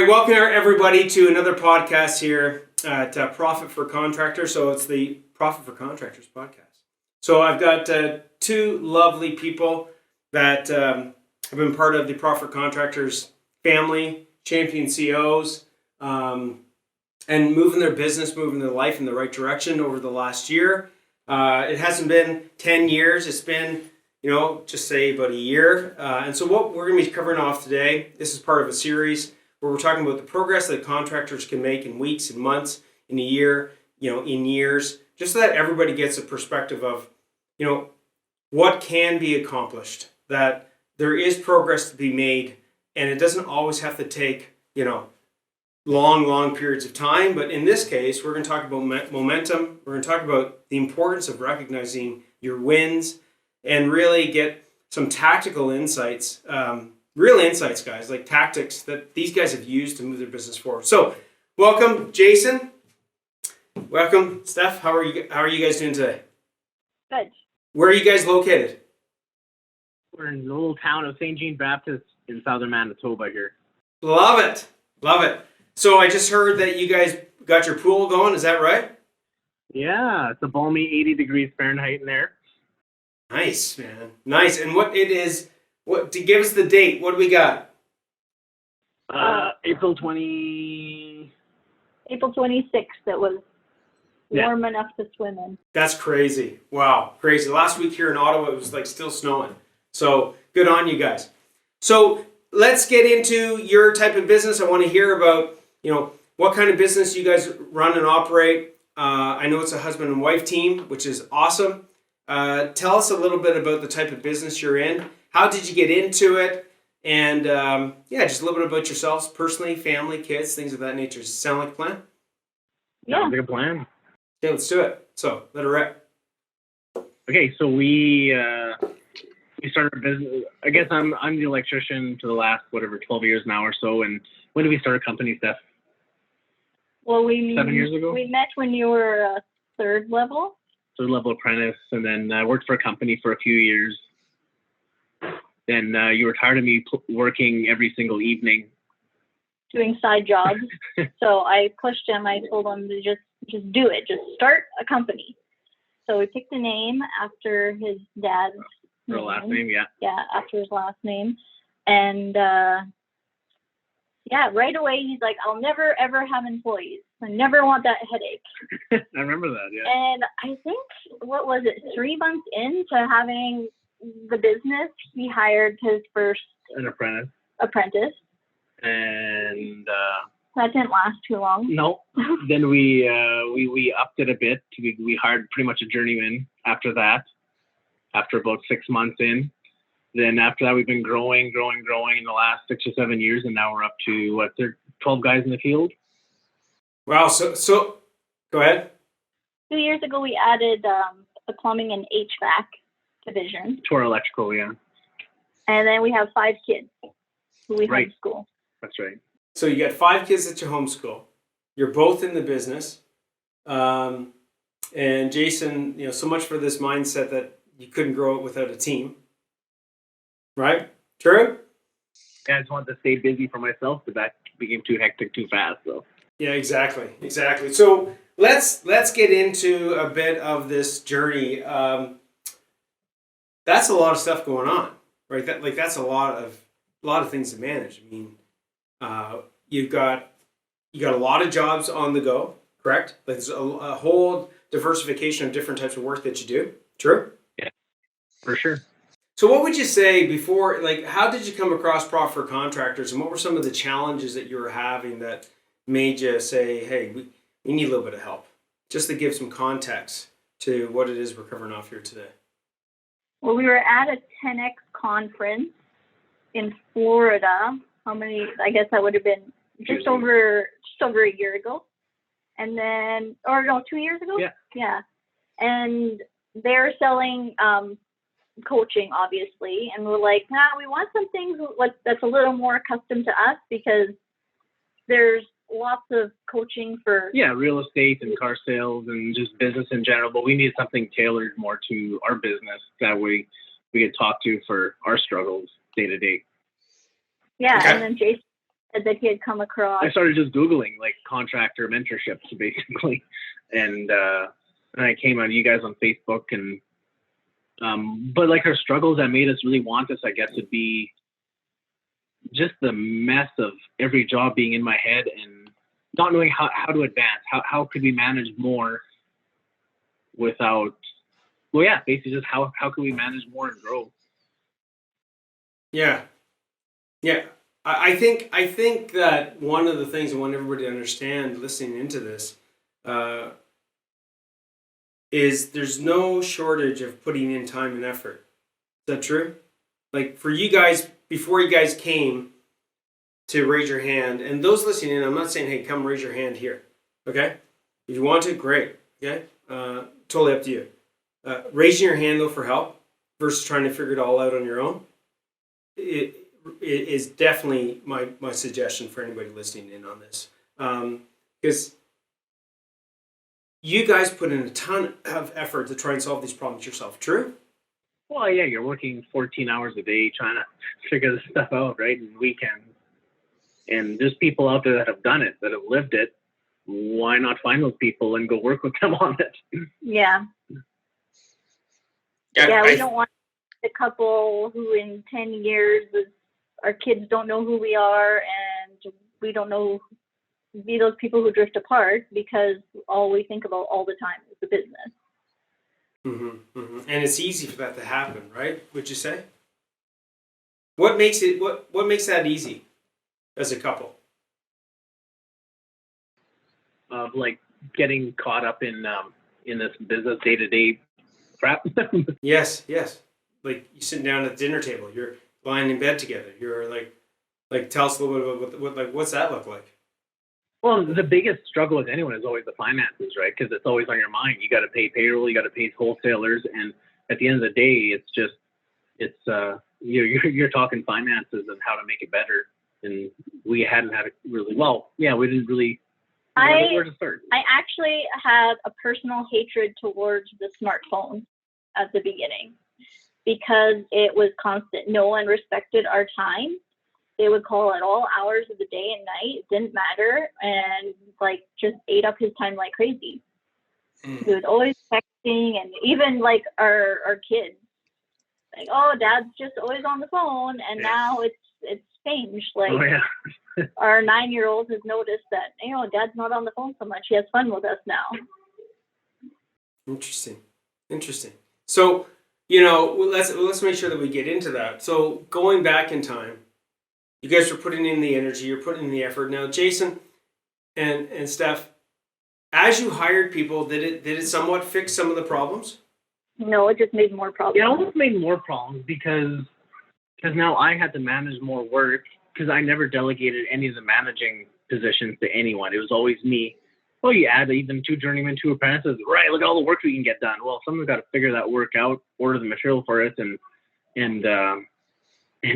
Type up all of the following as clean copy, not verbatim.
right, welcome everybody to another podcast here at Profit for Contractors. So it's the Profit for Contractors podcast. So I've got two lovely people that have been part of the Profit for Contractors family, champion CEOs, and moving their business, moving their life in the right direction over the last year. It hasn't been 10 years. It's been, just say about a year. And so what we're going to be covering off today, this is part of a series where we're talking about the progress that contractors can make in weeks and months, in a year, in years, just so that everybody gets a perspective of, what can be accomplished, that there is progress to be made, and it doesn't always have to take, long periods of time. But in this case, we're going to talk about momentum. We're going to talk about the importance of recognizing your wins and really get some tactical insights, real insights, guys, like tactics that these guys have used to move their business forward. So welcome, Jason. Welcome, Steph. How are you guys doing today? Good. Where are you guys located? We're in the little town of St. Jean Baptist in southern Manitoba here. Love it. So I just heard that you guys got your pool going. Is that right? Yeah, it's a balmy 80 degrees Fahrenheit in there. Nice, man. Nice. And what it is, to give us the date, what do we got? April 26th. It was warm enough to swim in. That's crazy. Wow, crazy. Last week here in Ottawa, it was like still snowing. So good on you guys. So let's get into your type of business. I want to hear about, what kind of business you guys run and operate. I know it's a husband and wife team, which is awesome. Tell us a little bit about the type of business you're in. How did you get into it? And just a little bit about yourselves personally, family, kids, things of that nature. Does it sound like a plan? Yeah. Sounds like a plan. Okay, let's do it. So let it rip. Okay, so we started a business. I guess I'm the electrician for the last 12 years now or so. And when did we start a company, Steph? Well, 7 years ago. We met when you were a third level Apprentice, and then I worked for a company for a few years. Then you were tired of me working every single evening. doing side jobs. So I pushed him. I told him to just do it. Just start a company. So we picked a name after his dad's Her last name, yeah. Yeah, after his last name. And right away he's like, I'll never ever have employees. I never want that headache. I remember that, yeah. And I think, 3 months into having the business, he hired his first An apprentice. And that didn't last too long. no. Then we upped it a bit. We hired pretty much a journeyman after that, after about 6 months in. Then after that, we've been growing in the last 6 or 7 years, and now we're up to 12 guys in the field. Wow. So go ahead. 2 years ago, we added a plumbing and HVAC division. To our electrical, yeah. And then we have 5 kids who we homeschool. That's right. So you got 5 kids at your homeschool. You're both in the business. And Jason, so much for this mindset that you couldn't grow it without a team. Right? True? Yeah, I just wanted to stay busy for myself, but that became too hectic too fast. So. Yeah, exactly. So let's get into a bit of this journey. That's a lot of stuff going on, right? That's a lot of things to manage. I mean, you got a lot of jobs on the go, correct? Like there's a whole diversification of different types of work that you do. True? Yeah, for sure. So what would you say before, how did you come across Profit for Contractors, and what were some of the challenges that you were having that made you say, hey, we need a little bit of help, just to give some context to what it is we're covering off here today? Well, we were at a 10X conference in Florida. I guess that would have been just over a year ago. And then, 2 years ago? Yeah. And they're selling coaching, obviously. And we're like, we want some things that's a little more custom to us, because there's lots of coaching for real estate and car sales and just business in general, but we need something tailored more to our business that we could talk to for our struggles day to day. Okay. said that he had come across. I started just Googling like contractor mentorships basically. And I came on you guys on Facebook and, but like our struggles that made us really want this, I guess, would be just the mess of every job being in my head and not knowing how to advance. How could we manage more without, well, yeah, basically just how can we manage more and grow? Yeah. Yeah. I think that one of the things I want everybody to understand listening into this is there's no shortage of putting in time and effort. Is that true? Like for you guys, before you guys came to raise your hand, and those listening in, I'm not saying, hey, come raise your hand here. Okay? If you want to, great. Okay? Totally up to you. Raising your hand though for help versus trying to figure it all out on your own, it is definitely my suggestion for anybody listening in on this. Because you guys put in a ton of effort to try and solve these problems yourself. True? Well, yeah, you're working 14 hours a day trying to figure this stuff out, right? And weekends. And there's people out there that have done it, that have lived it. Why not find those people and go work with them on it? Yeah. Yeah, we don't want a couple who in 10 years, our kids don't know who we are and we don't know, be those people who drift apart because all we think about all the time is the business. Mm-hmm, mm-hmm. And it's easy for that to happen, right? Would you say? What makes it? What makes that easy as a couple? Like getting caught up in this business day-to-day crap. Yes. Like you sitting down at the dinner table, you're lying in bed together. You're like tell us a little bit about what's that look like? Well, the biggest struggle with anyone is always the finances, right? Because it's always on your mind. You got to pay payroll, you got to pay wholesalers, and at the end of the day, you're talking finances and how to make it better. And we hadn't had it really well. Yeah, we didn't really know where to start. I actually had a personal hatred towards the smartphone at the beginning because it was constant. No one respected our time. They would call at all hours of the day and night. It didn't matter. And like just ate up his time like crazy. He was always texting, and even like our kids, like, oh, dad's just always on the phone. And now it's changed. Like our 9-year-old has noticed that, dad's not on the phone so much. He has fun with us now. Interesting. So, let's make sure that we get into that. So going back in time, you guys are putting in the energy, you're putting in the effort. Now, Jason and Steph, as you hired people, did it somewhat fix some of the problems? No, it just made more problems. It almost made more problems because now I had to manage more work because I never delegated any of the managing positions to anyone. It was always me. Well, you add even 2 journeymen, 2 apprentices. Right, look at all the work we can get done. Well, someone's got to figure that work out, order the material for it, and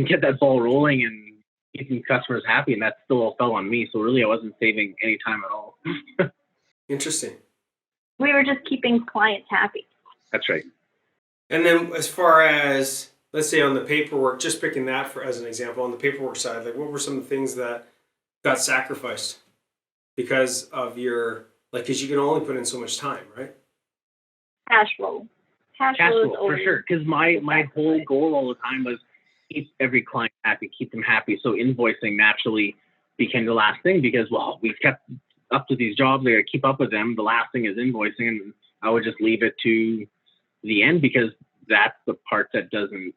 get that ball rolling and keeping customers happy. And that still all fell on me. So really, I wasn't saving any time at all. Interesting. We were just keeping clients happy. That's right. And then as far as, let's say on the paperwork, just picking that as an example, on the paperwork side, like what were some of the things that got sacrificed because of because you can only put in so much time, right? Cash flow. Cash flow for sure. Because my whole goal all the time was keep every client happy, keep them happy. So invoicing naturally became the last thing because, well, we've kept up to these jobs. I got to keep up with them. The last thing is invoicing, and I would just leave it to the end because that's the part that doesn't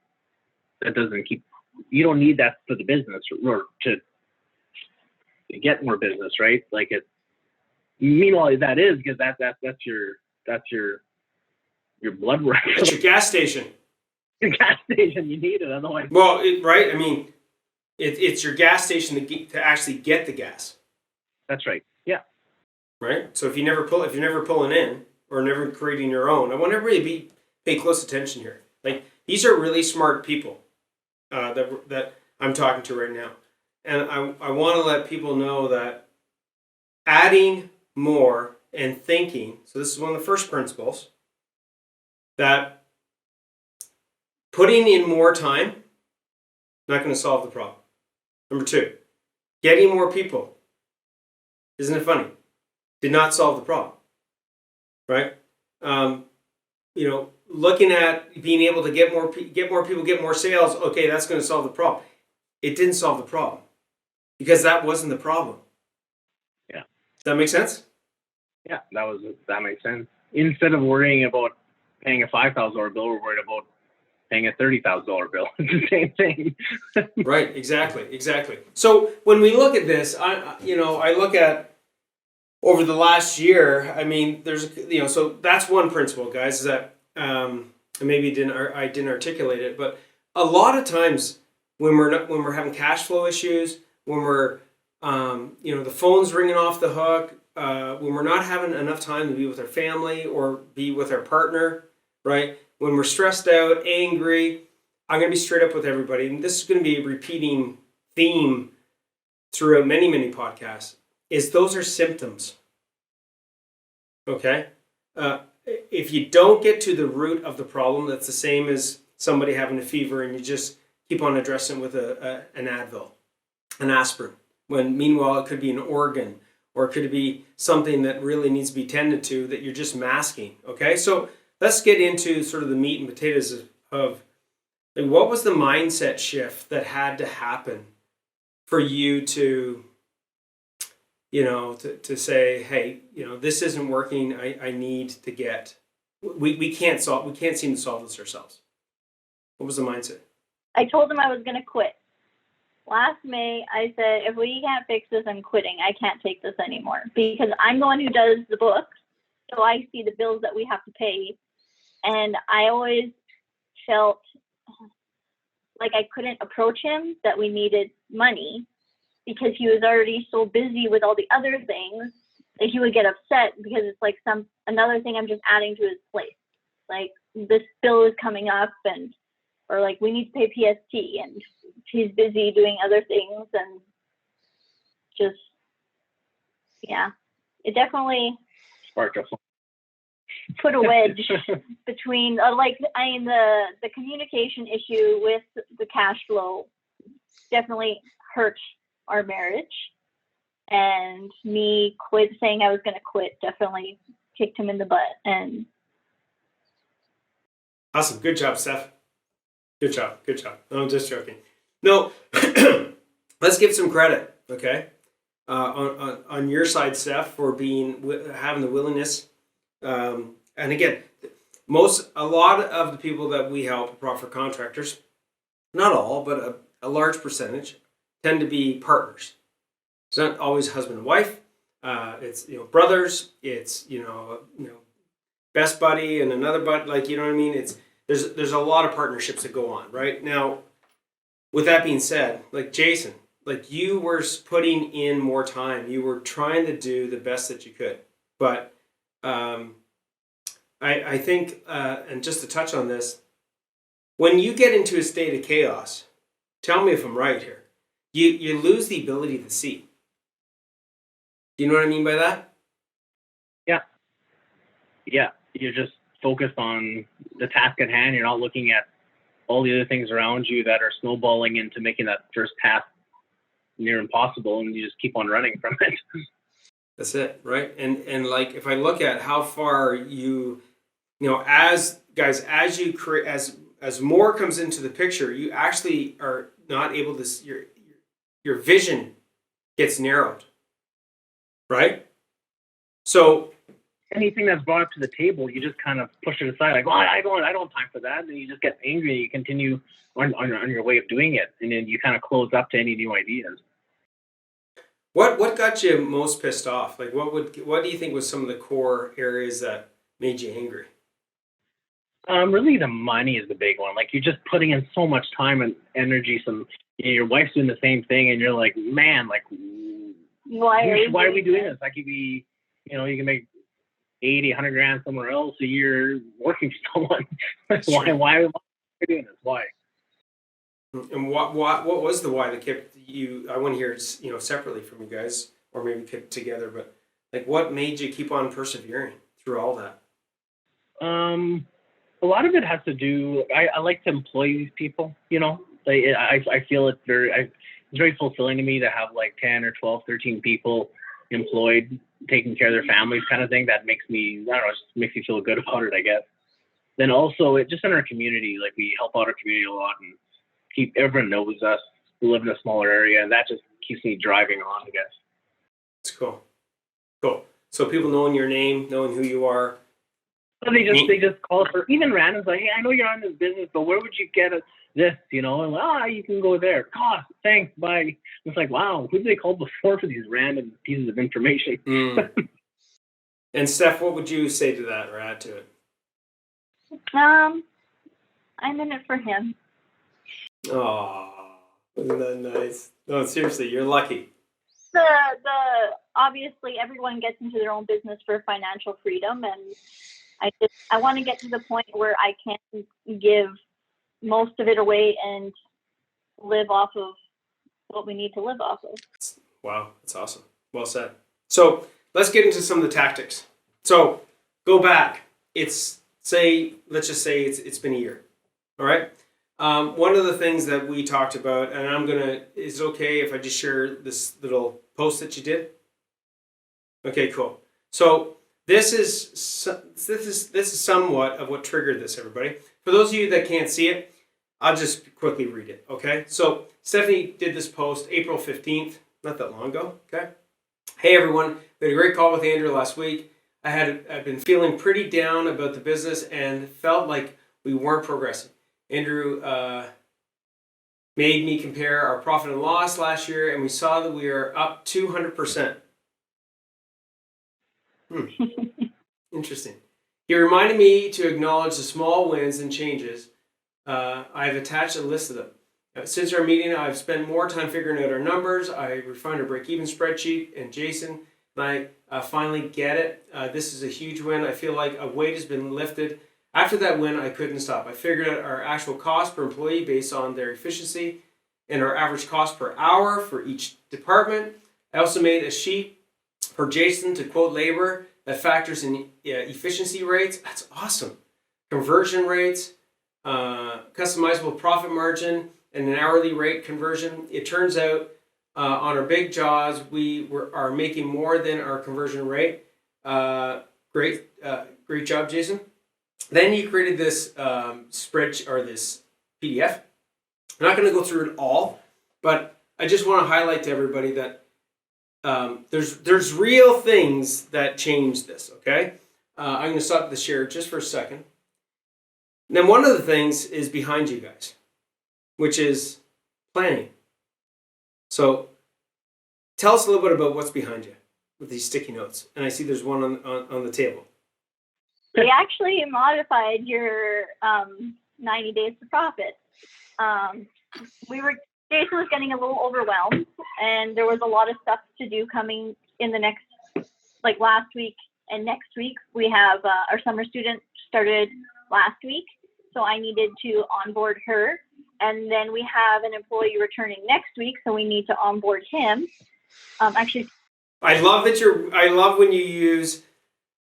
keep. You don't need that for the business or to get more business, right? Like it. Meanwhile, that is because that's your blood work. It's your gas station. Your gas station, you need it otherwise. Well, right. I mean, it's your gas station to actually get the gas. That's right. Yeah. Right. So if you're never pulling in or never creating your own, I want everybody to pay close attention here. Like these are really smart people that I'm talking to right now, and I want to let people know that adding more and thinking. So this is one of the first principles that putting in more time not going to solve the problem. Number 2, Getting more people, isn't it funny, did not solve the problem, right? Looking at being able to get more people, get more sales, okay, that's going to solve the problem. It didn't solve the problem because that wasn't the problem. Yeah. Does that make sense? Yeah, that makes sense. Instead of worrying about paying a $5,000 bill, we're worried about paying a $30,000 bill. It's the same thing. Right. Exactly. So when we look at this, I look at over the last year. I mean, there's so that's one principle, guys. Is that maybe I didn't articulate it, but a lot of times when we're having cash flow issues, when we're the phone's ringing off the hook, when we're not having enough time to be with our family or be with our partner, right? When we're stressed out, angry, I'm going to be straight up with everybody, and this is going to be a repeating theme throughout many, many podcasts, is those are symptoms. Okay? If you don't get to the root of the problem, that's the same as somebody having a fever and you just keep on addressing it with an Advil, an aspirin, when meanwhile it could be an organ, or it could be something that really needs to be tended to that you're just masking. Okay? So let's get into sort of the meat and potatoes of like, what was the mindset shift that had to happen for you to, to say, hey, this isn't working. I need to get. We can't seem to solve this ourselves. What was the mindset? I told him I was going to quit. Last May, I said, if we can't fix this, I'm quitting. I can't take this anymore because I'm the one who does the books. So I see the bills that we have to pay. And I always felt like I couldn't approach him, that we needed money because he was already so busy with all the other things that he would get upset because it's like another thing I'm just adding to his plate. Like, this bill is coming up or like we need to pay PFC and he's busy doing other things, and just, yeah, it definitely Sparked a put a wedge between the communication issue with the cash flow definitely hurt our marriage, and me saying I was going to quit definitely kicked him in the butt. And awesome. Good job, Steph. Good job. No, I'm just joking. No, let's give some credit, okay, on your side, Steph, for having the willingness. And again, a lot of the people that we help, Profit Contractors, not all, but a large percentage, tend to be partners. It's not always husband and wife. It's brothers. It's best buddy and another buddy. Like, you know what I mean? There's a lot of partnerships that go on right now. With that being said, like Jason, like you were putting in more time. You were trying to do the best that you could, but I think, and just to touch on this, when you get into a state of chaos, tell me if I'm right here, you lose the ability to see. Do you know what I mean by that? Yeah. You're just focused on the task at hand. You're not looking at all the other things around you that are snowballing into making that first task near impossible, and you just keep on running from it. That's it, right? And like, if I look at how far as you create, as more comes into the picture, you actually are not able to, your vision gets narrowed, right? So anything that's brought up to the table, you just kind of push it aside, like, well, I don't have time for that. And you just get angry and you continue on your way of doing it. And then you kind of close up to any new ideas. What got you most pissed off? Like, what do you think was some of the core areas that made you angry? Really, the money is the big one. Like, you're just putting in so much time and energy. Your wife's doing the same thing, and you're like, man, like, why are we doing this? I could be, you can make 80, 100 grand somewhere else a year working for someone. Why are we doing this? Why? And what was the why that kept you? I want to hear it, separately from you guys, or maybe kept together. But like, what made you keep on persevering through all that? A lot of it has to do. I like to employ these people. I feel it very. it's very fulfilling to me to have like 10 or 12, 13 people employed, taking care of their families kind of thing. That makes me, I don't know, just makes me feel good about it, I guess. Then also, it just in our community, like we help out our community a lot and everyone knows us. We live in a smaller area, and that just keeps me driving on, I guess. It's cool. Cool. So people knowing your name, knowing who you are. So they just call for even randoms like, hey, I know you're on this business, but where would you get this? You know, and you can go there. Oh, thanks, bye. It's like, wow, who did they call before for these random pieces of information? And Steph, what would you say to that or add to it? I'm in it for him. Oh, isn't that nice? No, seriously, you're lucky. The obviously everyone gets into their own business for financial freedom, and I want to get to the point where I can give most of it away and live off of what we need to live off of. Wow, that's awesome. Well said. So let's get into some of the tactics. So go back. Let's just say it's been a year. All right. One of the things that we talked about, and is it okay if I just share this little post that you did? Okay, cool. So this is somewhat of what triggered this, everybody. For those of you that can't see it, I'll just quickly read it, okay? So Stephanie did this post April 15th, not that long ago, okay? Hey everyone, we had a great call with Andrew last week. I've been feeling pretty down about the business and felt like we weren't progressing. Andrew made me compare our profit and loss last year, and we saw that we are up 200%. Interesting. He reminded me to acknowledge the small wins and changes. I've attached a list of them. Since our meeting, I've spent more time figuring out our numbers. I refined our break-even spreadsheet, and Jason and I finally get it. This is a huge win. I feel like a weight has been lifted. After that win, I couldn't stop. I figured out our actual cost per employee based on their efficiency and our average cost per hour for each department. I also made a sheet for Jason to quote labor that factors in efficiency rates. That's awesome. Conversion rates, customizable profit margin, and an hourly rate conversion. It turns out on our big jobs, we are making more than our conversion rate. Great job, Jason. Then you created this spreadsheet or this PDF. I'm not going to go through it all, but I just want to highlight to everybody that there's real things that change this. Okay, I'm going to stop the share just for a second. And then one of the things is behind you guys, which is planning. So tell us a little bit about what's behind you with these sticky notes. And I see there's one on the table. We actually modified your 90 days to profit. Jason was getting a little overwhelmed, and there was a lot of stuff to do coming in the next, like last week and next week. We have our summer student started last week, so I needed to onboard her. And then we have an employee returning next week, so we need to onboard him. Actually, I love when you use,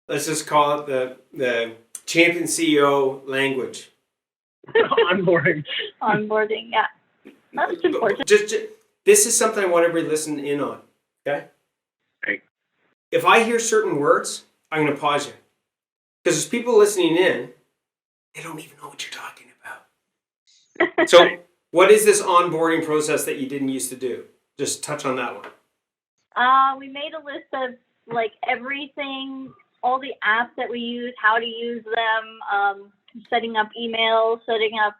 let's just call it the champion CEO language. Onboarding, yeah. That's important. This is something I want everybody to listen in on, okay? Right. If I hear certain words, I'm going to pause you. Because there's people listening in, they don't even know what you're talking about. So what is this onboarding process that you didn't used to do? Just touch on that one. We made a list of like everything, all the apps that we use, how to use them, setting up emails, setting up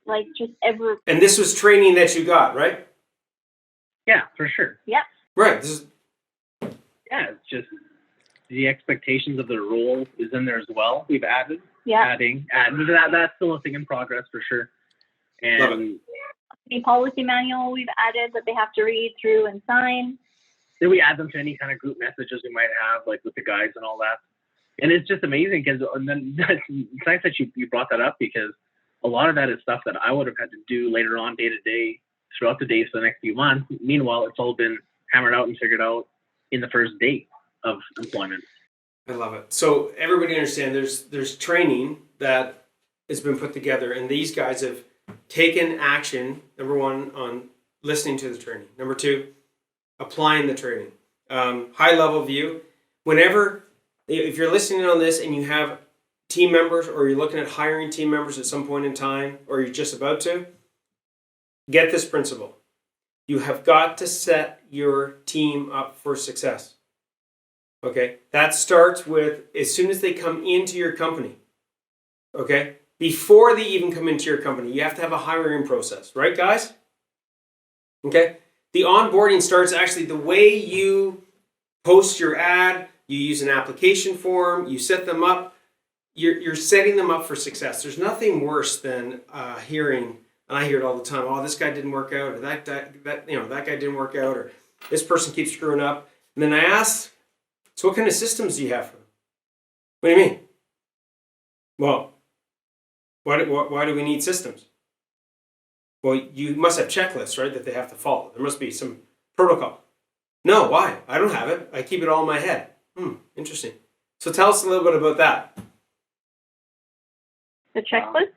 like just every. And this was training that you got, right? Yeah, for sure. Yep. Right. Yeah, it's just the expectations of the role is in there as well. We've added. Yeah. Adding. That's still a thing in progress for sure. And the policy manual we've added that they have to read through and sign. Then we add them to any kind of group messages we might have, like with the guys and all that. And it's just amazing because, and then it's nice that you brought that up, because a lot of that is stuff that I would have had to do later on, day to day, throughout the days for the next few months. Meanwhile, it's all been hammered out and figured out in the first day of employment. I love it. So everybody understand there's training that has been put together, and these guys have taken action, number one, on listening to the training. Number 2, applying the training. High level view. Whenever, if you're listening on this and you have team members, or you're looking at hiring team members at some point in time, or you're just about to, get this principle. You have got to set your team up for success. Okay? That starts with as soon as they come into your company. Okay? Before they even come into your company, you have to have a hiring process, right, guys? Okay? The onboarding starts actually the way you post your ad, you use an application form, you set them up, you're setting them up for success. There's nothing worse than hearing, and I hear it all the time, oh, this guy didn't work out, or that guy didn't work out, or this person keeps screwing up. And then I ask, so what kind of systems do you have for them? What do you mean? Well, why do we need systems? Well, you must have checklists, right, that they have to follow. There must be some protocol. No, why? I don't have it. I keep it all in my head. Interesting. So tell us a little bit about that. The checklist?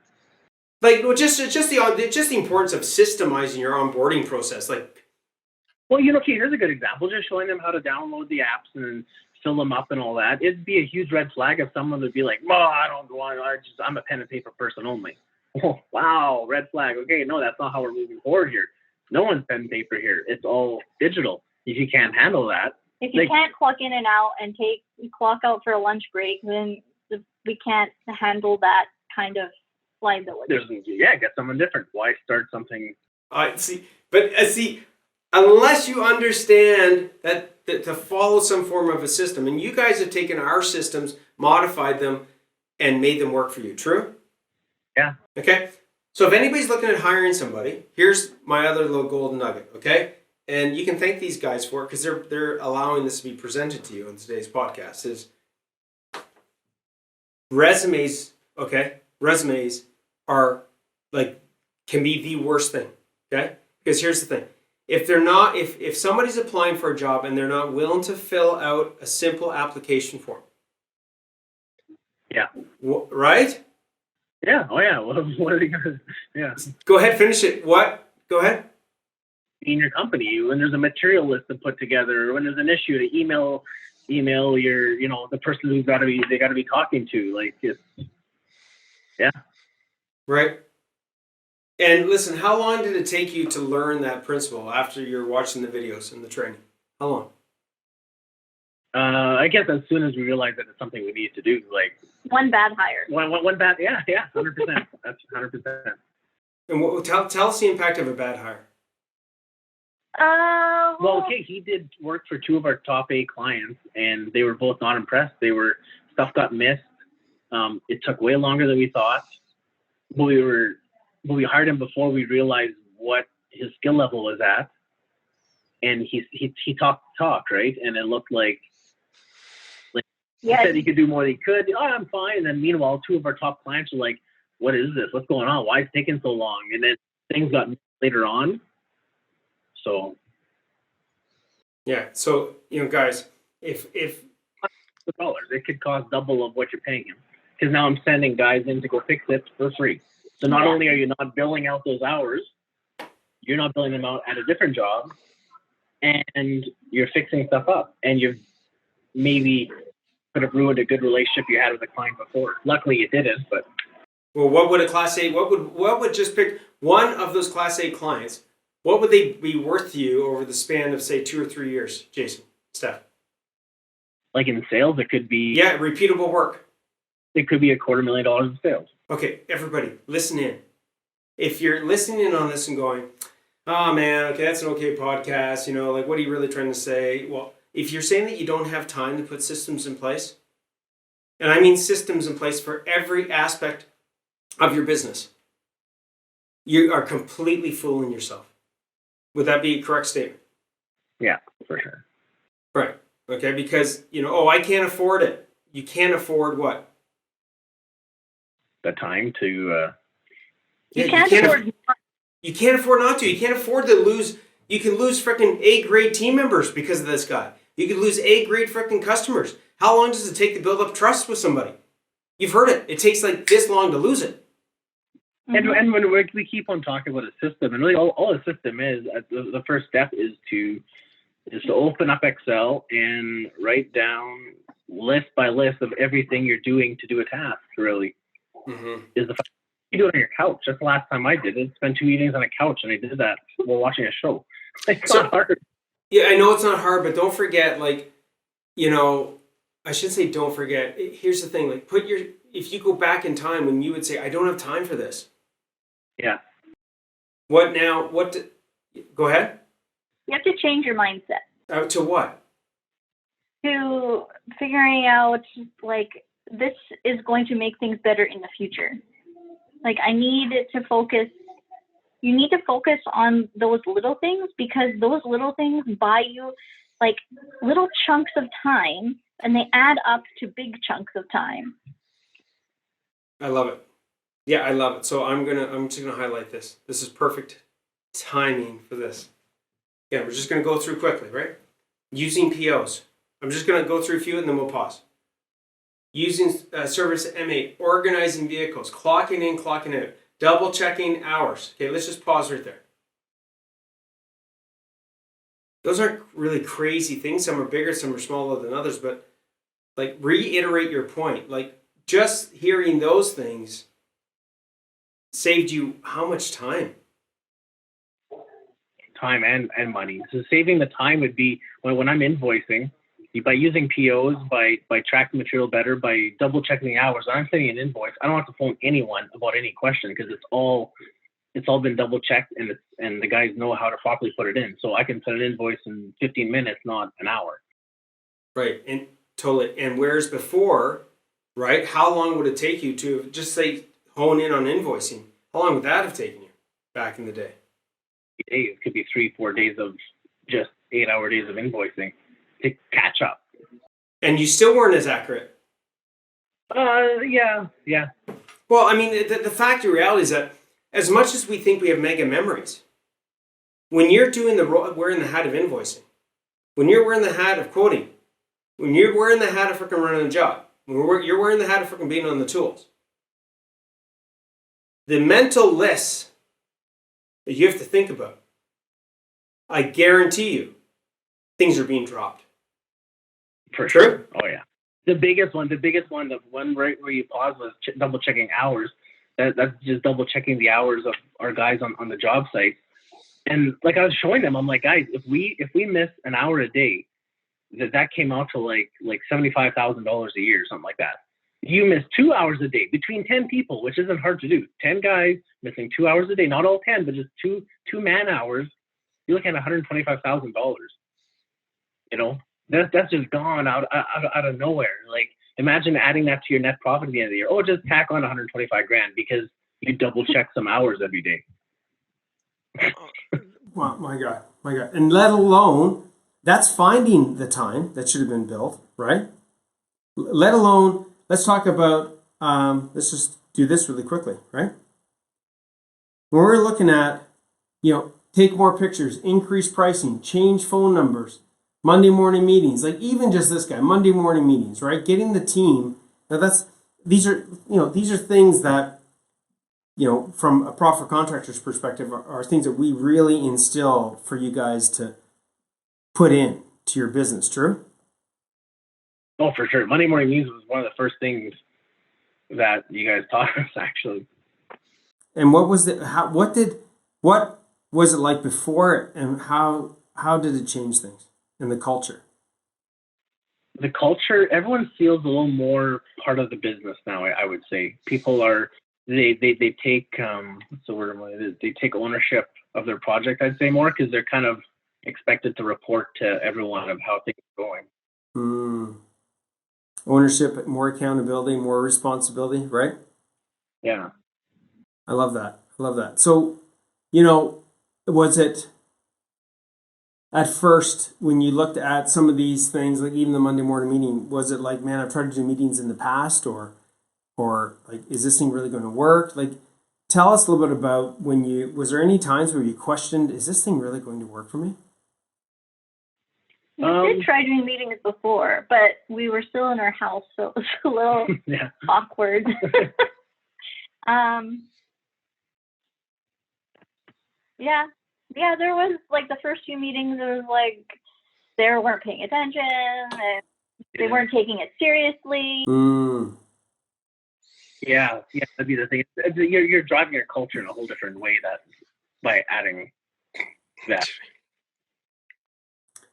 Like, well, just the importance of systemizing your onboarding process. Like, Well, okay, here's a good example. Just showing them how to download the apps and fill them up and all that. It'd be a huge red flag if someone would be like, "Well, I don't go on. I'm a pen and paper person only." Oh, wow, red flag. Okay, no, that's not how we're moving forward here. No one's pen and paper here. It's all digital. If you can't handle that, If you can't clock in and out and clock out for a lunch break, then we can't handle that kind of liability. Get someone different. Why start something? I see, but unless you understand that to follow some form of a system, and you guys have taken our systems, modified them, and made them work for you. True? Yeah. Okay. So if anybody's looking at hiring somebody, here's my other little golden nugget. Okay. And you can thank these guys for it because they're allowing this to be presented to you on today's podcast. Is resumes, okay? Resumes are can be the worst thing, okay? Because here's the thing. If somebody's applying for a job and they're not willing to fill out a simple application form. Yeah. Right? Yeah. Oh yeah. What are they gonna? Yeah. Go ahead, finish it. What? Go ahead. In your company, when there's a material list to put together, when there's an issue, to email your, the person who's got to be talking to, like, it's, yeah. Right. And listen, how long did it take you to learn that principle after you're watching the videos and the training? How long? I guess as soon as we realized that it's something we need to do, like One bad hire. one bad, yeah, 100%. That's 100%. And tell us the impact of a bad hire. Well, okay, he did work for 2 of our top 8 clients, and they were both not impressed. Stuff got missed. It took way longer than we thought. But we hired him before we realized what his skill level was at, and he talked, right? And it looked like he said he could do more than he could. Oh, I'm fine. And then meanwhile, 2 of our top clients were like, "What is this? What's going on? Why is it taking so long?" And then things got later on. So, yeah. So, guys, if dollars, it could cost double of what you're paying him. Because now I'm sending guys in to go fix it for free. So not only are you not billing out those hours, you're not billing them out at a different job, and you're fixing stuff up. And you've maybe could have ruined a good relationship you had with a client before. Luckily, it didn't. But what would a Class A? What would just pick one of those Class A clients? What would they be worth to you over the span of, say, 2 or 3 years, Jason, Steph? Like in sales, it could be... Yeah, repeatable work. It could be $250,000 in sales. Okay, everybody, listen in. If you're listening in on this and going, oh, man, okay, that's an okay podcast, what are you really trying to say? Well, if you're saying that you don't have time to put systems in place, and I mean systems in place for every aspect of your business, you are completely fooling yourself. Would that be a correct statement? Yeah, for sure. Right. Okay, because, I can't afford it. You can't afford what? The time to... You can't afford... You can't afford not to. You can't afford to lose... You can lose freaking A-grade team members because of this guy. You could lose A-grade freaking customers. How long does it take to build up trust with somebody? You've heard it. It takes like this long to lose it. And when we keep on talking about a system, and really all a system is, the first step is to open up Excel and write down list by list of everything you're doing to do a task. Really, is the fact you do it on your couch. That's the last time I did it. Spent 2 evenings on a couch, and I did that while watching a show. It's not hard. Yeah, I know it's not hard, but don't forget, like, you know, I should say don't forget. Here's the thing, like, if you go back in time when you would say, I don't have time for this. Yeah. What now? Go ahead. You have to change your mindset. To what? To figuring out, like, this is going to make things better in the future. Like, I need to focus. You need to focus on those little things, because those little things buy you, like, little chunks of time, and they add up to big chunks of time. I love it. Yeah, I love it. So I'm just gonna highlight this. This is perfect timing for this. Yeah, we're just gonna go through quickly, right? Using POs. I'm just gonna go through a few and then we'll pause. Using service M8, organizing vehicles, clocking in, clocking out, double checking hours. Okay, let's just pause right there. Those aren't really crazy things. Some are bigger, some are smaller than others, but, like, reiterate your point. Like, just hearing those things saved you how much time? Time and money. So saving the time would be when I'm invoicing, by using POs, by tracking material better, by double checking the hours. When I'm sending an invoice, I don't have to phone anyone about any question, because it's all been double checked, and the guys know how to properly put it in. So I can send an invoice in 15 minutes, not an hour. Right, and totally. And whereas before, right, how long would it take you to just say hone in on invoicing? How long would that have taken you back in the day? Days, could be 3-4 days of just 8-hour days of invoicing to catch up. And you still weren't as accurate. Yeah. Well, I mean, the fact of reality is that as much as we think we have mega memories, when you're doing wearing the hat of invoicing, when you're wearing the hat of quoting, when you're wearing the hat of freaking running a job, when you're wearing the hat of freaking being on the tools, the mental lists that you have to think about, I guarantee you, things are being dropped. For sure. Oh yeah. The biggest one, the one right where you pause was double checking hours. That's just double checking the hours of our guys on the job site. And like I was showing them, I'm like, guys, if we miss an hour a day, that came out to like $75,000 a year, something like that. You miss 2 hours a day between 10 people, which isn't hard to do. 10 guys missing 2 hours a day, not all 10, but just two man hours. You're looking at $125,000. You know, that's just gone out of nowhere. Like, imagine adding that to your net profit at the end of the year. Oh, just tack on 125 grand because you double check some hours every day. Wow, my God. And let alone, that's finding the time that should have been built, right? Let alone, let's talk about, let's just do this really quickly, right? When we're looking at, take more pictures, increase pricing, change phone numbers, Monday morning meetings, like even just this guy, Monday morning meetings, right? Getting the team. Now these are things that, from a Profit Contractors perspective are things that we really instill for you guys to put in to your business. True? Oh, for sure. Monday morning meetings was one of the first things that you guys taught us, actually. And what was what was it like before, and how did it change things in the culture? The culture, everyone feels a little more part of the business now. I would say people are they take what's the word? They take ownership of their project. I'd say more because they're kind of expected to report to everyone of how things are going. Ownership, more accountability, more responsibility, right? Yeah. I love that. So, was it at first when you looked at some of these things, like even the Monday morning meeting, was it like, man, I've tried to do meetings in the past, or like, is this thing really going to work? Like, tell us a little bit about was there any times where you questioned, is this thing really going to work for me? We did try doing meetings before, but we were still in our house, so it was a little awkward. Yeah. Yeah, there was like the first few meetings, it was like they weren't paying attention and they weren't taking it seriously. Yeah, that'd be the thing. You're driving your culture in a whole different way that by adding that.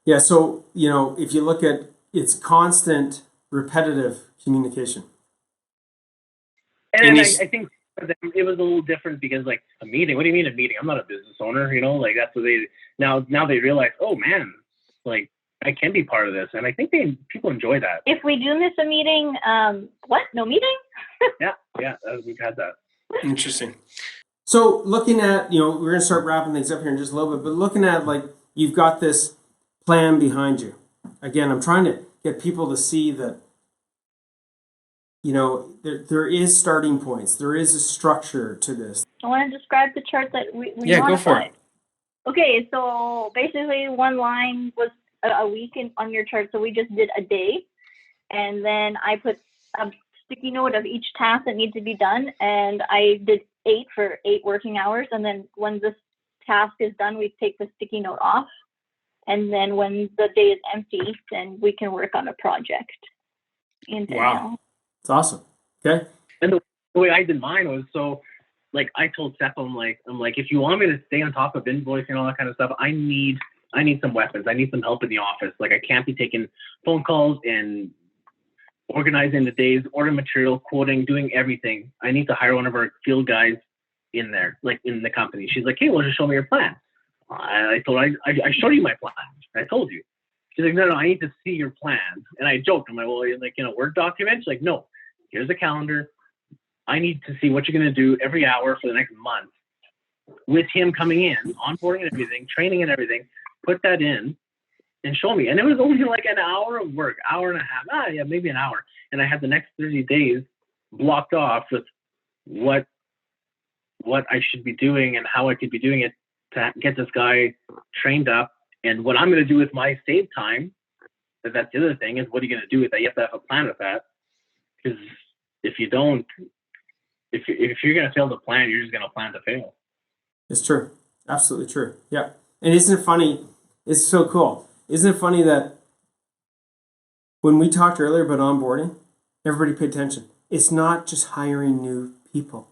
Yeah, so, if you look at it's constant, repetitive communication. And I think for them, it was a little different because, like, a meeting, what do you mean a meeting? I'm not a business owner, like, that's what now they realize, oh man, like, I can be part of this. And I think people enjoy that. If we do miss a meeting, what? No meeting? Yeah, we've had that. Interesting. So looking at, we're going to start wrapping things up here in just a little bit, but looking at, like, you've got this plan behind you. Again, I'm trying to get people to see that, there is starting points. There is a structure to this. I want to describe the chart that we Yeah, modified. Go for it. Okay, so basically one line was a week on your chart, so we just did a day, and then I put a sticky note of each task that needs to be done, and I did 8 for 8 working hours, and then when this task is done, we take the sticky note off, and then when the day is empty, then we can work on a project. Wow. It's awesome. Okay. And the way I did mine was, so, like, I told Steph, I'm like, if you want me to stay on top of invoicing and all that kind of stuff, I need some weapons. I need some help in the office. Like, I can't be taking phone calls and organizing the days, ordering material, quoting, doing everything. I need to hire one of our field guys in there, like, in the company. She's like, hey, well, just show me your plan. I told her, I showed you my plan. I told you. She's like, no, I need to see your plan. And I joked. I'm like, well, like, Word document? She's like, no, here's a calendar. I need to see what you're going to do every hour for the next month with him coming in, onboarding and everything, training and everything. Put that in and show me. And it was only like an hour of work, hour and a half. Maybe an hour. And I had the next 30 days blocked off with what I should be doing and how I could be doing it to get this guy trained up. And what I'm going to do with my save time, that's the other thing, is what are you going to do with that? You have to have a plan with that. Because if you don't, if you're going to fail to plan, you're just going to plan to fail. It's true. Absolutely true. Yeah. And isn't it funny? It's so cool. Isn't it funny that when we talked earlier about onboarding, everybody pay attention. It's not just hiring new people.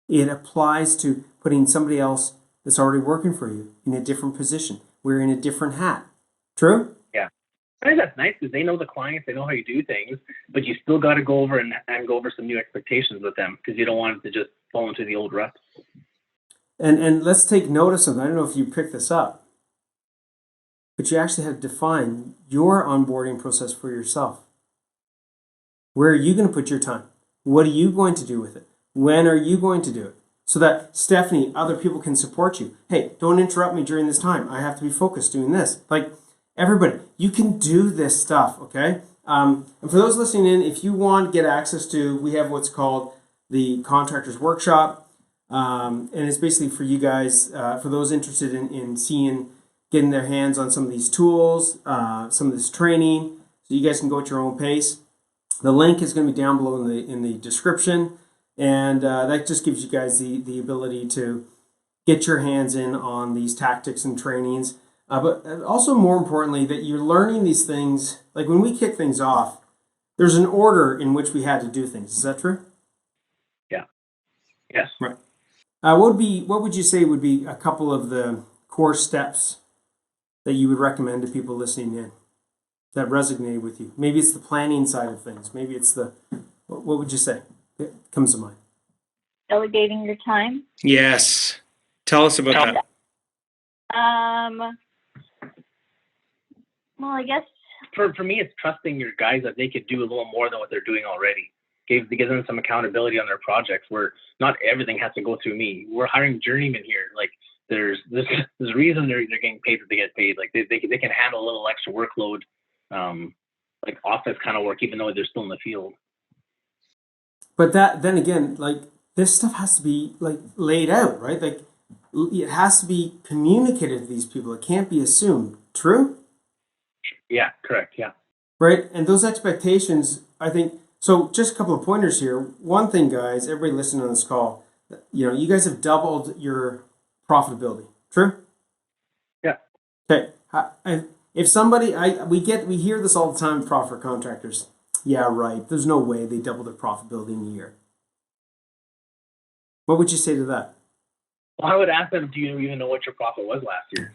It applies to putting somebody else that's already working for you in a different position. We're in a different hat. True? Yeah. I think that's nice because they know the clients, they know how you do things, but you still got to go over and go over some new expectations with them because you don't want it to just fall into the old rut. And let's take notice of, I don't know if you picked this up, but you actually have to define your onboarding process for yourself. Where are you going to put your time? What are you going to do with it? When are you going to do it? So that Stephanie, other people can support you. Hey, don't interrupt me during this time. I have to be focused doing this. Like, everybody, you can do this stuff, okay? And for those listening in, if you want to get access to, we have what's called the Contractors Workshop. And it's basically for you guys, for those interested in getting their hands on some of these tools, some of this training, so you guys can go at your own pace. The link is going to be down below in the description. And that just gives you guys the ability to get your hands in on these tactics and trainings. But also more importantly, that you're learning these things. Like when we kick things off, there's an order in which we had to do things. Is that true? Yeah. Yes. Right. What would you say would be a couple of the core steps that you would recommend to people listening in that resonate with you? Maybe it's the planning side of things. Maybe it's what would you say? It comes to mind. Delegating your time. Yes. Tell us about that. Well, I guess for me, it's trusting your guys that they could do a little more than what they're doing already. Give them some accountability on their projects where not everything has to go through me. We're hiring journeymen here. Like there's a reason they're getting paid what they get paid. Like they can handle a little extra workload, like office kind of work, even though they're still in the field. But then again, like this stuff has to be like laid out, right? Like it has to be communicated to these people. It can't be assumed. True? Yeah, correct. Yeah. Right. And those expectations, I think, so just a couple of pointers here. One thing, guys, everybody listening on this call, you guys have doubled your profitability. True? Yeah. Okay. If somebody, we hear this all the time, profit for contractors. Yeah, right. There's no way they double their profitability in a year. What would you say to that? Well, I would ask them, do you even know what your profit was last year?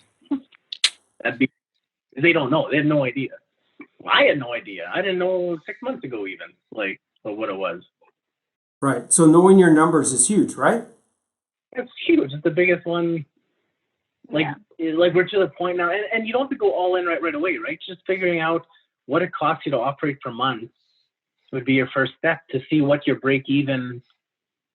They don't know. They have no idea. I had no idea. I didn't know 6 months ago even, like, what it was. Right. So knowing your numbers is huge, right? It's huge. It's the biggest one. Like, like we're to the point now, and you don't have to go all in right away, right? Just figuring out what it costs you to operate per month would be your first step to see what your break even.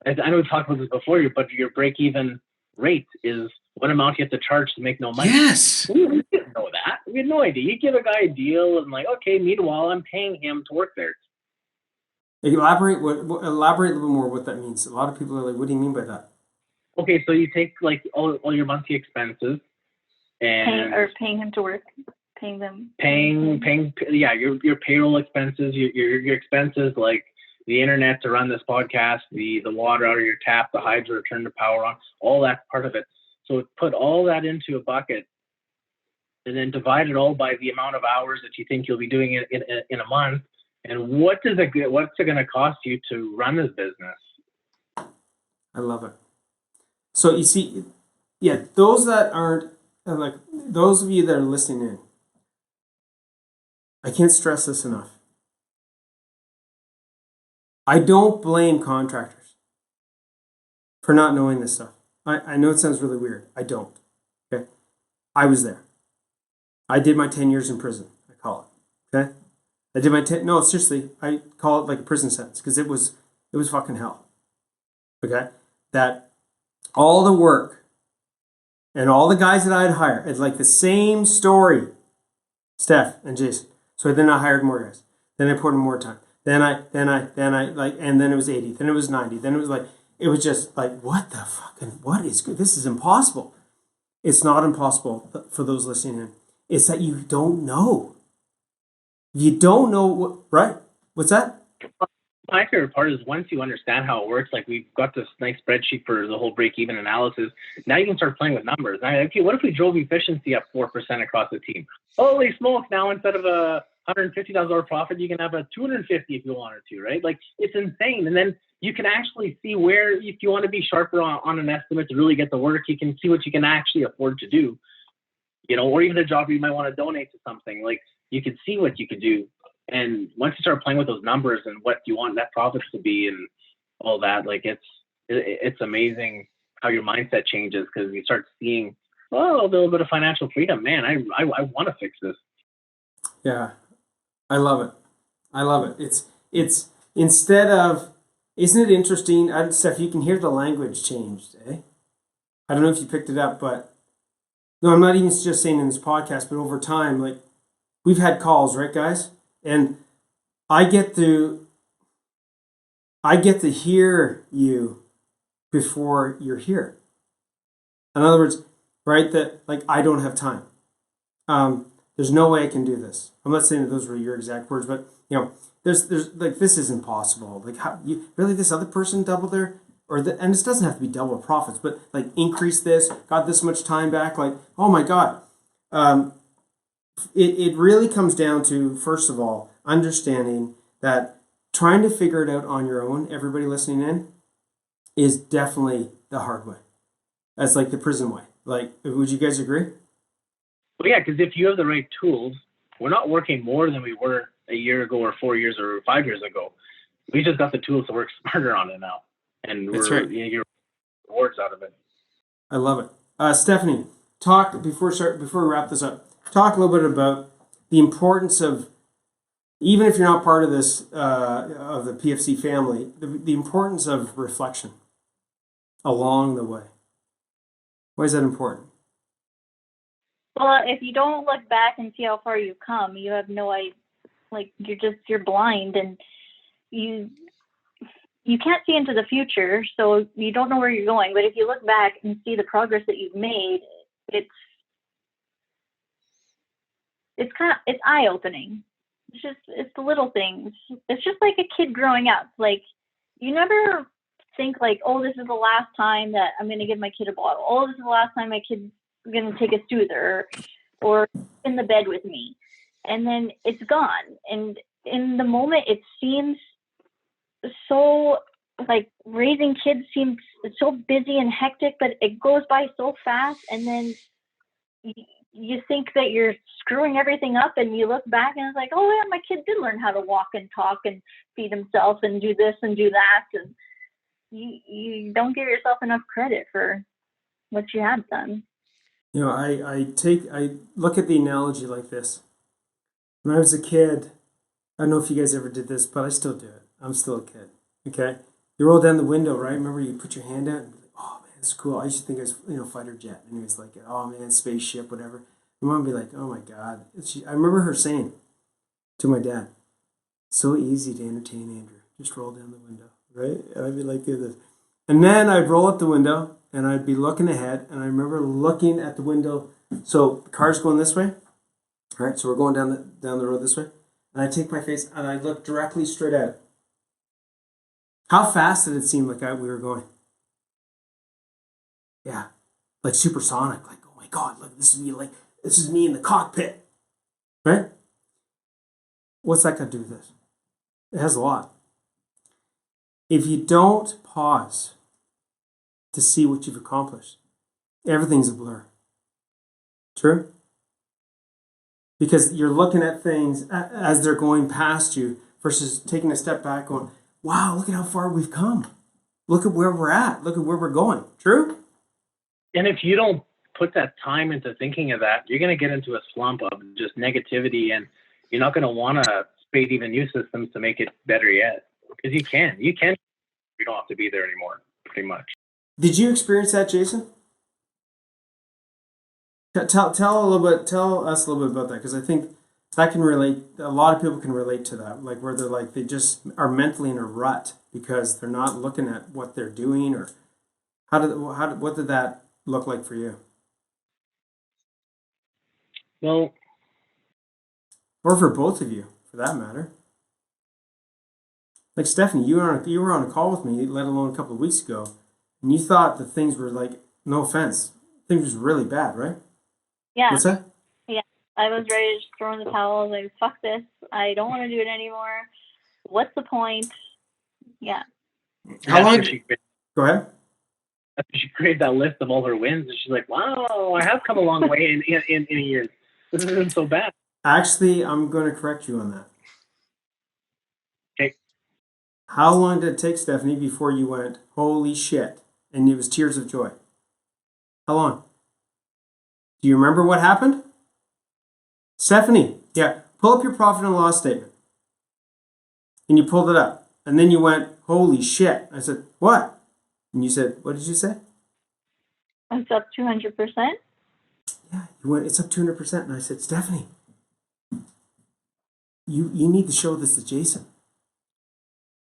I know we've talked about this before, but your break even rate is what amount you have to charge to make no money. Yes. We didn't know that. We had no idea. You give a guy a deal and like, okay, meanwhile, I'm paying him to work there. Elaborate a little bit more what that means. A lot of people are like, what do you mean by that? Okay, so you take like all your monthly expenses and paying him to work, paying them. Yeah, your payroll expenses, your expenses like the internet to run this podcast, the water out of your tap, the hydro to turn the power on, all that's part of it. So put all that into a bucket and then divide it all by the amount of hours that you think you'll be doing it in a month. And what's it going to cost you to run this business? I love it. So you see, yeah, those that aren't, like those of you that are listening in, I can't stress this enough. I don't blame contractors for not knowing this stuff. I know it sounds really weird. I don't. Okay. I was there. I did my 10 years in prison, I call it. Okay. I did my no, seriously, I call it like a prison sentence because it was fucking hell. Okay. That all the work and all the guys that I'd hire, it's like the same story, Steph and Jason. So then I hired more guys. Then I put in more time. Then I like, and then it was 80. Then it was 90. Then it was just like, what is good? This is impossible. It's not impossible for those listening in. It's that you don't know. You don't know what, right? What's that? My favorite part is once you understand how it works, like we've got this nice spreadsheet for the whole break-even analysis. Now you can start playing with numbers. Now, okay, what if we drove efficiency up 4% across the team? Holy smokes! Now instead of a $150,000 profit, you can have a $250 if you wanted to, right? Like it's insane. And then you can actually see where, if you want to be sharper on an estimate to really get the work, you can see what you can actually afford to do, or even a job you might want to donate to something. Like you can see what you can do. And once you start playing with those numbers and what you want net profits to be and all that, like it's amazing how your mindset changes because you start seeing, a little bit of financial freedom. Man, I want to fix this. Yeah, I love it. I love it. It's instead of, isn't it interesting, Steph, you can hear the language changed, eh? I don't know if you picked it up, but no, I'm not even just saying in this podcast, but over time, like we've had calls, right, guys? And I get to hear you before you're here. In other words, right, that like I don't have time. There's no way I can do this. I'm not saying that those were your exact words, but there's like this is impossible. Like how you really this other person doubled their and this doesn't have to be double profits, but like increase this, got this much time back. Like oh my god. It really comes down to, first of all, understanding that trying to figure it out on your own, everybody listening in, is definitely the hard way. That's like the prison way. Like, would you guys agree? Well, yeah, because if you have the right tools, we're not working more than we were a year ago or 4 years or 5 years ago. We just got the tools to work smarter on it now. And we're getting rewards out of it. I love it. Stephanie, talk, before we wrap this up, talk a little bit about the importance of, even if you're not part of this, of the PFC family, the importance of reflection along the way. Why is that important? Well, if you don't look back and see how far you've come, you have no idea. Like you're blind, and you can't see into the future, so you don't know where you're going. But if you look back and see the progress that you've made, it's eye-opening. It's the little things. It's just like a kid growing up. Like you never think like, oh, this is the last time that I'm going to give my kid a bottle. Oh, this is the last time my kid's going to take a soother or in the bed with me. And then it's gone. And in the moment, it seems so like raising kids seems so busy and hectic, but it goes by so fast. And then you think that you're screwing everything up, and you look back and it's like, oh yeah, my kid did learn how to walk and talk and feed himself and do this and do that. And you don't give yourself enough credit for what you have done. You know, I look at the analogy like this. When I was a kid, I don't know if you guys ever did this, but I still do it. I'm still a kid. Okay, you roll down the window, right? Remember, you put your hand out and be like, oh man, it's cool. I used to think it was, fighter jet, and it was like, oh man, spaceship, whatever. My mom would be like, oh my god. I remember her saying to my dad, so easy to entertain Andrew. Just roll down the window, right? And I'd be like, do this, and then I'd roll up the window and I'd be looking ahead, and I remember looking at the window. So the car's going this way, right? So we're going down the road this way, and I take my face and I look directly straight at it. How fast did it seem like we were going? Yeah, like supersonic. Like, oh my god, look, this is me in the cockpit, right? What's that got to do with this? It has a lot. If you don't pause to see what you've accomplished, everything's a blur. True? Because you're looking at things as they're going past you versus taking a step back going, wow, look at how far we've come. Look at where we're at. Look at where we're going. True? And if you don't put that time into thinking of that, you're going to get into a slump of just negativity, and you're not going to want to create even new systems to make it better yet. Because you can. You don't have to be there anymore, pretty much. Did you experience that, Jason? Tell us a little bit about that, because I think that can relate. A lot of people can relate to that, like where they're like they just are mentally in a rut because they're not looking at what they're doing. Or what did that look like for you? Well, or for both of you, for that matter. Like Stephanie, you were on a call with me, let alone a couple of weeks ago, and you thought that things were like, no offense, things was really bad, right? Yeah. What's that? Yeah. I was ready to just throw in the towel. I was like, fuck this. I don't want to do it anymore. What's the point? Yeah. How long? Go ahead. She created that list of all her wins, and she's like, wow, I have come a long way in a year. This isn't so bad. Actually, I'm going to correct you on that. Okay. How long did it take, Stephanie, before you went, holy shit, and it was tears of joy? How long? Do you remember what happened? Stephanie, yeah, pull up your profit and loss statement. And you pulled it up. And then you went, holy shit. I said, what? And you said, what did you say? It's up 200%. Yeah, you went, it's up 200%. And I said, Stephanie, you need to show this to Jason.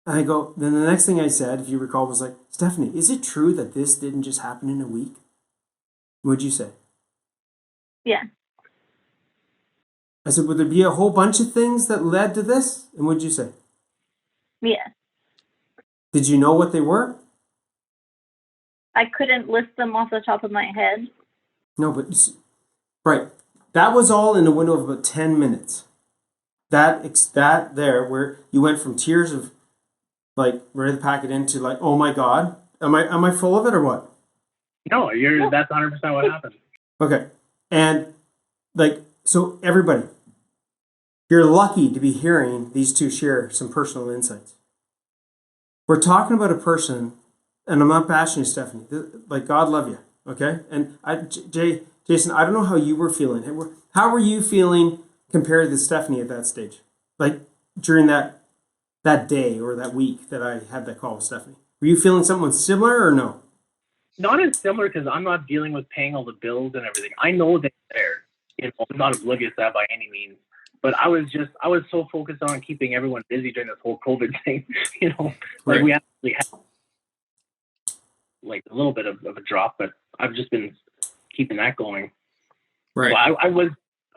And I go, then the next thing I said, if you recall, was like, Stephanie, is it true that this didn't just happen in a week? What'd you say? Yeah. I said, would there be a whole bunch of things that led to this? And what'd you say? Yeah. Did you know what they were? I couldn't list them off the top of my head. No, but right. That was all in a window of about 10 minutes. That there, where you went from tears of like ready to pack it into like, oh my God, am I full of it or what? No, that's 100% what happened. Okay. And like, so everybody, you're lucky to be hearing these two share some personal insights. We're talking about a person, and I'm not bashing you, Stephanie, like God love you. Okay. And Jason, I don't know how you were feeling. How were you feeling compared to Stephanie at that stage? Like during that day or that week that I had that call with Stephanie, were you feeling something similar or no? Not as similar, because I'm not dealing with paying all the bills and everything. I know they're there. I'm not oblivious to that by any means. But I was so focused on keeping everyone busy during this whole COVID thing. Like right. We actually had like a little bit of a drop, but I've just been keeping that going. Right. So I was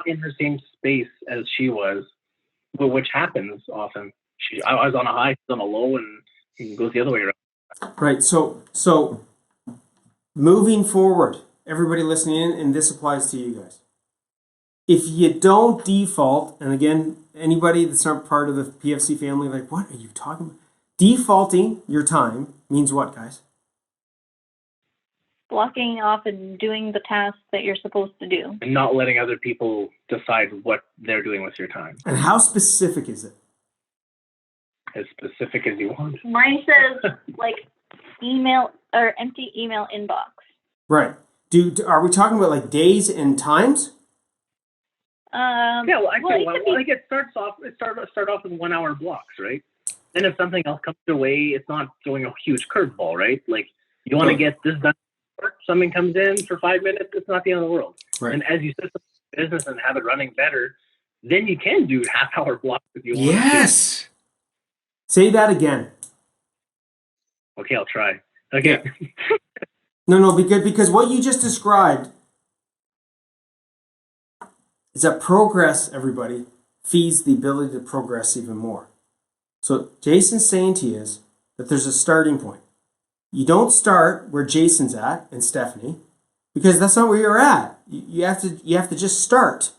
in the same space as she was, which happens often. I was on a high, she's on a low, and it goes the other way around. Right. So moving forward, everybody listening in, and this applies to you guys. If you don't default, and again, anybody that's not part of the PFC family, like, what are you talking about? Defaulting your time means what, guys? Blocking off and doing the tasks that you're supposed to do. And not letting other people decide what they're doing with your time. And how specific is it? As specific as you want. Mine says like email or empty email inbox. Right. Are we talking about like days and times? Yeah, well, actually, well, it starts off. Start off with 1 hour blocks, right? Then if something else comes your way, it's not throwing a huge curveball, right? Like you want to get this done. Something comes in for 5 minutes, it's not the end of the world. Right. And as you system the business and have it running better, then you can do half-hour blocks if you want. Yes. Say that again. Okay, I'll try. Okay. Yeah. No, because what you just described is that progress, everybody, feeds the ability to progress even more. So Jason's saying to you is that there's a starting point. You don't start where Jason's at and Stephanie, because that's not where you're at. You have to just start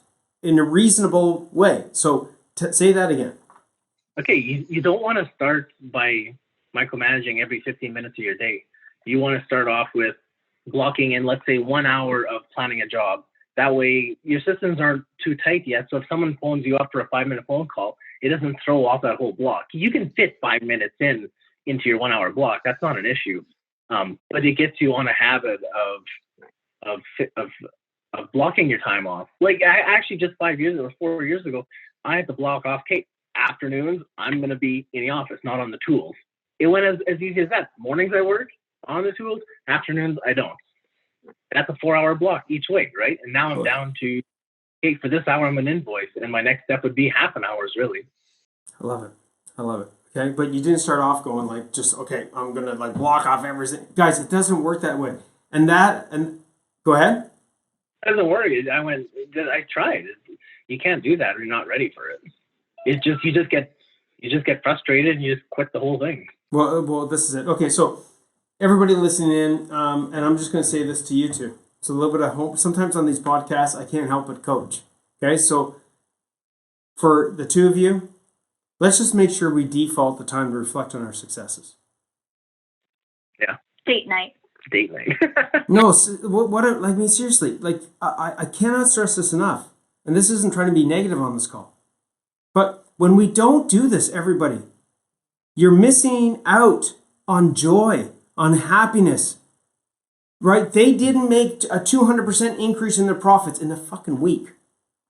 in a reasonable way. So say that again. Okay, you don't want to start by micromanaging every 15 minutes of your day. You want to start off with blocking in, let's say, 1 hour of planning a job. That way, your systems aren't too tight yet. So if someone phones you up for a 5-minute phone call, it doesn't throw off that whole block. You can fit 5 minutes into your 1 hour block. That's not an issue. But it gets you on a habit of blocking your time off. Like I actually just 4 years ago, I had to block off, okay, afternoons, I'm going to be in the office, not on the tools. It went as easy as that. Mornings I work on the tools, afternoons I don't. That's a 4 hour block each way, right? And now I'm down to, hey, for this hour I'm an invoice, and my next step would be half an hour's really. I love it. Okay, but you didn't start off going like just, okay, I'm going to like block off everything. Guys, it doesn't work that way. And go ahead. It doesn't work. I tried. You can't do that or you're not ready for it. It's just, you just get frustrated and you just quit the whole thing. Well, this is it. Okay, so everybody listening in, and I'm just going to say this to you too. It's a little bit of hope. Sometimes on these podcasts, I can't help but coach. Okay, so for the two of you, let's just make sure we default the time to reflect on our successes. Yeah. Date night. No, seriously, like I cannot stress this enough. And this isn't trying to be negative on this call. But when we don't do this, everybody, you're missing out on joy, on happiness, right? They didn't make a 200% increase in their profits in a fucking week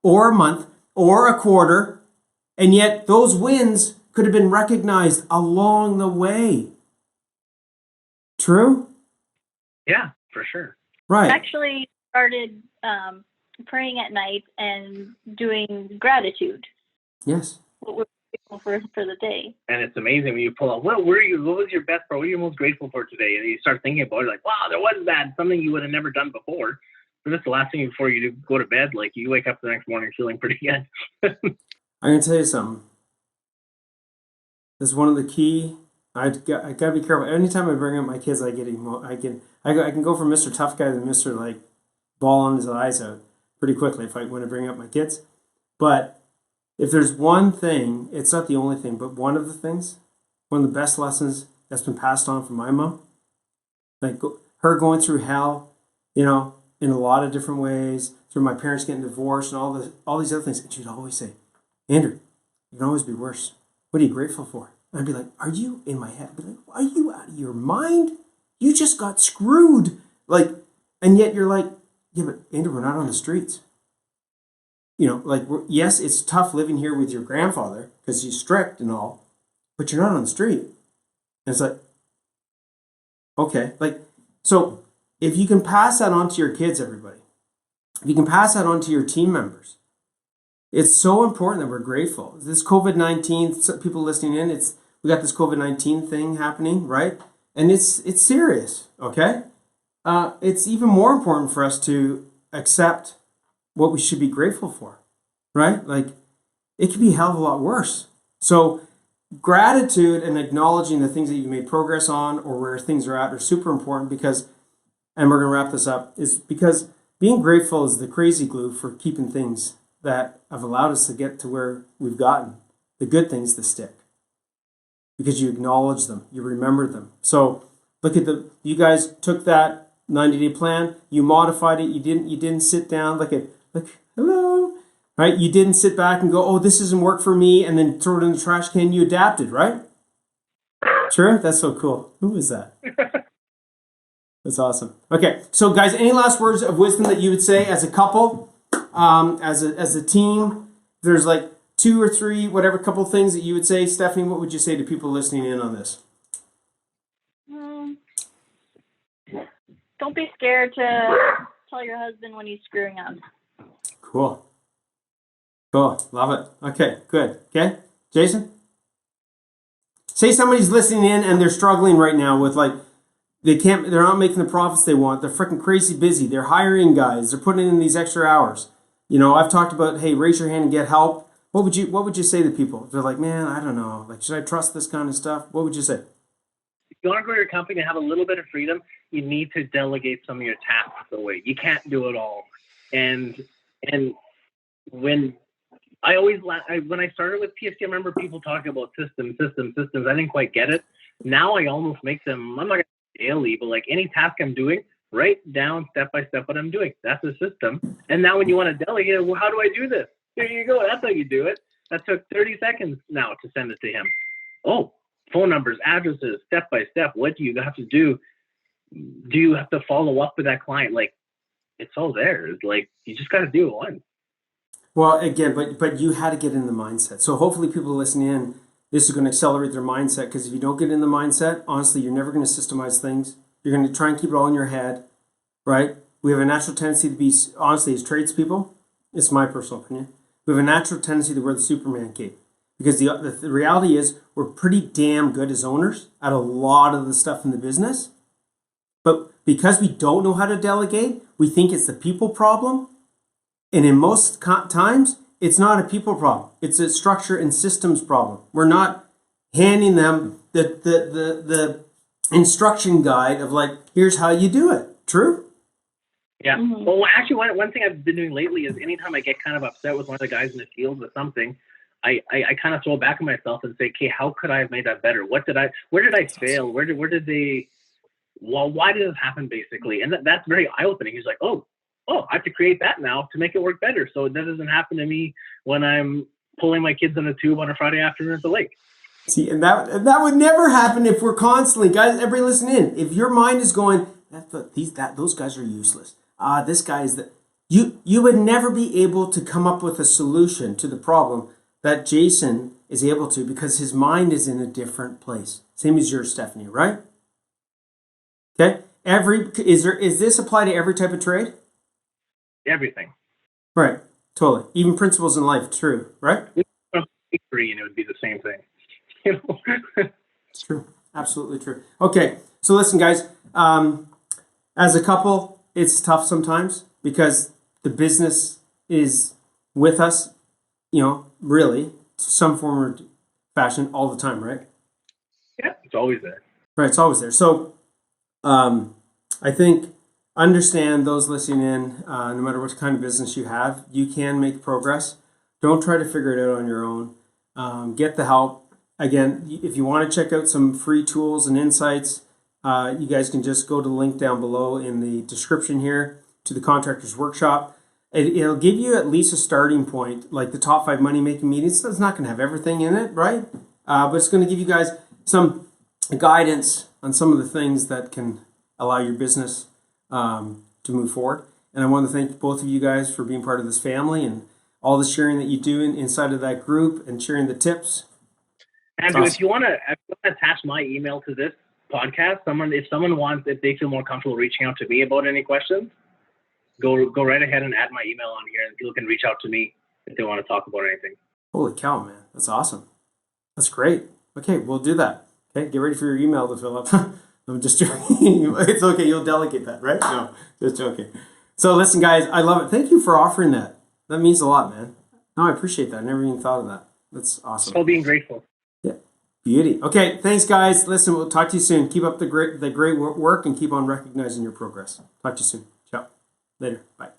or a month or a quarter. And yet those wins could have been recognized along the way. True? Yeah, for sure. Right. I actually started praying at night and doing gratitude. Yes. What we're grateful for the day. And it's amazing when you pull out, what was your best part? What are you most grateful for today? And you start thinking about it like, wow, there was that, something you would have never done before. But that's the last thing before you go to bed. Like you wake up the next morning feeling pretty good. I'm going to tell you something. This is one of the key. I got to be careful. Anytime I bring up my kids, I can go from Mr. Tough Guy to Mr. like bawling his eyes out pretty quickly when I bring up my kids. But if there's one thing, it's not the only thing, but one of the things, one of the best lessons that's been passed on from my mom, like her going through hell, in a lot of different ways, through my parents getting divorced and all these other things. And she'd always say, Andrew, you can always be worse. What are you grateful for? And I'd be like, are you in my head? I'd be like, are you out of your mind? You just got screwed. Like, and yet you're like, yeah, but Andrew, we're not on the streets. Yes, it's tough living here with your grandfather because he's strict and all, but you're not on the street. And it's like, okay, so if you can pass that on to your kids, everybody, if you can pass that on to your team members, it's so important that we're grateful. This COVID-19, people listening in, we got this COVID-19 thing happening, right? And it's serious, okay? It's even more important for us to accept what we should be grateful for, right? Like, it could be a hell of a lot worse. So gratitude and acknowledging the things that you've made progress on or where things are at are super important because, and we're going to wrap this up, is because being grateful is the crazy glue for keeping things that have allowed us to get to where we've gotten, the good things that stick. Because you acknowledge them, you remember them. So look at you guys took that 90-day plan, you modified it, you didn't sit down like hello, right? You didn't sit back and go, oh, this doesn't work for me, and then throw it in the trash can. You adapted, right? Sure, that's so cool. Who was that? That's awesome. Okay, so guys, any last words of wisdom that you would say as a couple, as a team? There's like 2 or 3, whatever, couple things that you would say. Stephanie, what would you say to people listening in on this? Don't be scared to tell your husband when he's screwing up. Cool. Love it. Okay, good. Okay, Jason? Say somebody's listening in and they're struggling right now with they're not making the profits they want. They're freaking crazy busy. They're hiring guys. They're putting in these extra hours. I've talked about, hey, raise your hand and get help. What would you say to people? They're like, man, I don't know. Like, should I trust this kind of stuff? What would you say? If you want to grow your company and have a little bit of freedom, you need to delegate some of your tasks away. You can't do it all. And when I started with PFC, I remember people talking about systems. I didn't quite get it. Now I almost make them, I'm not going to daily, but like any task I'm doing, write down step by step what I'm doing. That's a system. And now when you want to delegate, well, how do I do this? There you go. That's how you do it. That took 30 seconds now to send it to him. Oh, phone numbers, addresses, step by step. What do you have to do? Do you have to follow up with that client? Like, it's all there. It's like, you just got to do it once. Well, again, but you had to get in the mindset. So hopefully people listening in, this is going to accelerate their mindset, because if you don't get in the mindset, honestly, you're never going to systemize things. You're going to try and keep it all in your head, right? We have a natural tendency to be, honestly, as tradespeople, it's my personal opinion, we have a natural tendency to wear the Superman cape. Because the reality is we're pretty damn good as owners at a lot of the stuff in the business. But because we don't know how to delegate, we think it's the people problem. And in most times, it's not a people problem. It's a structure and systems problem. We're not handing them the instruction guide of like, here's how you do it. True? Yeah. Mm-hmm. Well, actually, one thing I've been doing lately is anytime I get kind of upset with one of the guys in the field or something, I kind of throw back at myself and say, okay, how could I have made that better? Where did I fail? Why did this happen, basically? And that's very eye-opening. He's like, oh, I have to create that now to make it work better. So that doesn't happen to me when I'm pulling my kids on a tube on a Friday afternoon at the lake. See, and that would never happen if we're constantly, guys, everybody listen in. If your mind is going, those guys are useless. This guy is you would never be able to come up with a solution to the problem that Jason is able to, because his mind is in a different place. Same as yours, Stephanie, right? Okay. Is this apply to every type of trade? Everything. Right. Totally. Even principles in life, true, right? And it would be the same thing. It's true. Absolutely true. Okay. So listen, guys, as a couple, it's tough sometimes because the business is with us, really, to some form or fashion all the time, right? Yeah, it's always there. Right, it's always there. So I think understand those listening in, no matter what kind of business you have, you can make progress. Don't try to figure it out on your own. Get the help. Again, if you want to check out some free tools and insights, you guys can just go to the link down below in the description here to the Contractors Workshop. It'll give you at least a starting point, like the top 5 money-making meetings. It's not going to have everything in it, right? But it's going to give you guys some guidance on some of the things that can allow your business to move forward. And I want to thank both of you guys for being part of this family and all the sharing that you do inside of that group and sharing the tips. Andrew, awesome. If you want to attach my email to this podcast, if they feel more comfortable reaching out to me about any questions, go right ahead and add my email on here, and people can reach out to me if they want to talk about anything. Holy cow, man. That's awesome. That's great. Okay, we'll do that. Okay, get ready for your email to fill up. I'm just joking. It's okay. You'll delegate that, right? No, just joking. So listen, guys, I love it. Thank you for offering that. That means a lot, man. No, I appreciate that. I never even thought of that. That's awesome. Well, being grateful. Yeah. Beauty. Okay, thanks, guys. Listen, we'll talk to you soon. Keep up the great work and keep on recognizing your progress. Talk to you soon. Ciao. Later. Bye.